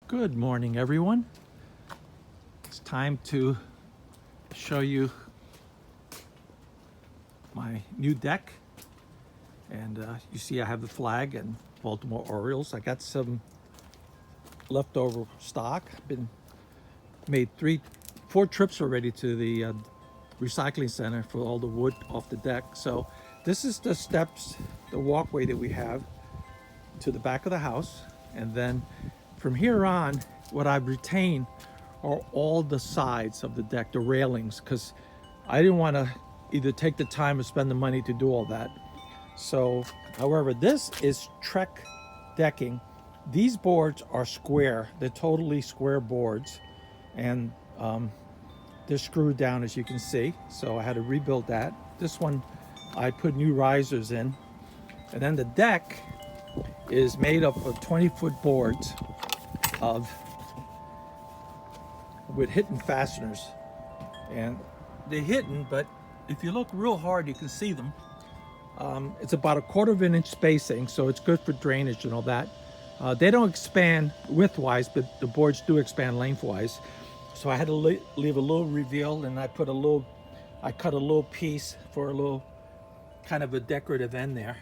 Good morning, everyone. It's time to show you my new deck. And you see I have the flag and Baltimore Orioles. I got some leftover stock. Made 4 trips already to the recycling center for all the wood off the deck. So this is the steps, the walkway that we have to the back of the house. And then from here on, what I've retained are all the sides of the deck, the railings, because I didn't want to either take the time or spend the money to do all that. So, however, this is Trex decking. These boards are square. They're totally square boards, and they're screwed down, as you can see. So I had to rebuild that. This one, I put new risers in. And then the deck is made up of 20-foot boards with hidden fasteners. And they're hidden, but if you look real hard, you can see them. It's about 1/4 inch spacing, so it's good for drainage and all that. They don't expand widthwise, but the boards do expand lengthwise. So I had to leave a little reveal, and I cut a little piece for a little kind of a decorative end there.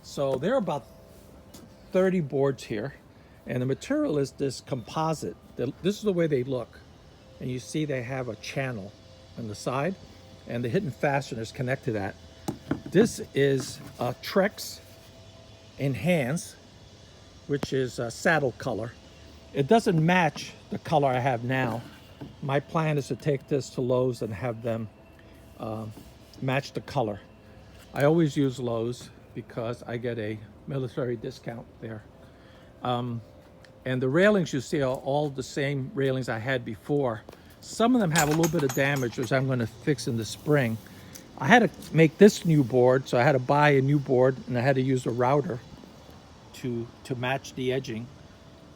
So there are about 30 boards here, and the material is this composite. This is the way they look, and you see they have a channel on the side, and the hidden fasteners connect to that. This is a Trex Enhance, which is a saddle color. It doesn't match the color I have now. My plan is to take this to Lowe's and have them match the color. I always use Lowe's because I get a military discount there. And the railings you see are all the same railings I had before. Some of them have a little bit of damage, which I'm going to fix in the spring. I had to make this new board, so I had to buy a new board, and I had to use a router to match the edging.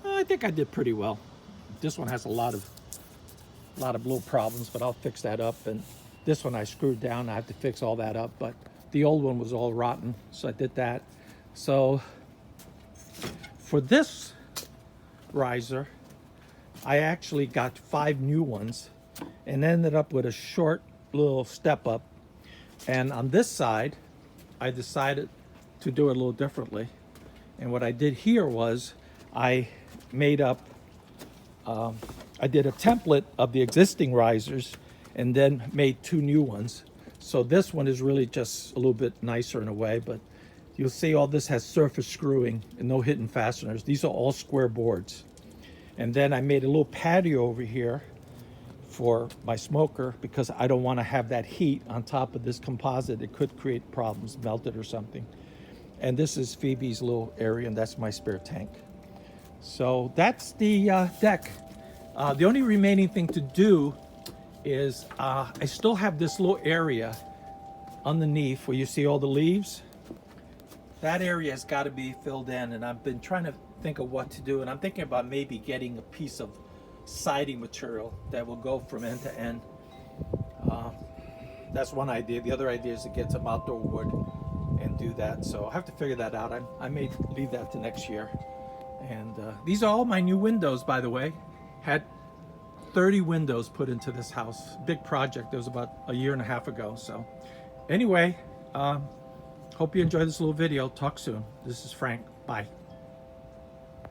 I think I did pretty well. This one has a lot of little problems, but I'll fix that up. And this one I screwed down. I have to fix all that up, but the old one was all rotten, so I did that. So for this riser, I actually got 5 new ones and ended up with a short little step up. And on this side, I decided to do it a little differently. And what I did here was I made up, I did a template of the existing risers and then made 2 new ones. So this one is really just a little bit nicer in a way, but you'll see all this has surface screwing and no hidden fasteners. These are all square boards. And then I made a little patio over here for my smoker because I don't want to have that heat on top of this composite. It could create problems, melt it or something. And this is Phoebe's little area, and that's my spare tank. So that's the deck. The only remaining thing to do is I still have this little area underneath where you see all the leaves. That area has got to be filled in, and I've been trying to think of what to do, and I'm thinking about maybe getting a piece of siding material that will go from end to end. That's one idea. The other idea is to get some outdoor wood and do that. So I have to figure that out. I may leave that to next year. And these are all my new windows, by the way. Had 30 windows put into this house. Big project. It was about 1.5 years ago. So anyway, hope you enjoyed this little video. Talk soon. This is Frank. Bye.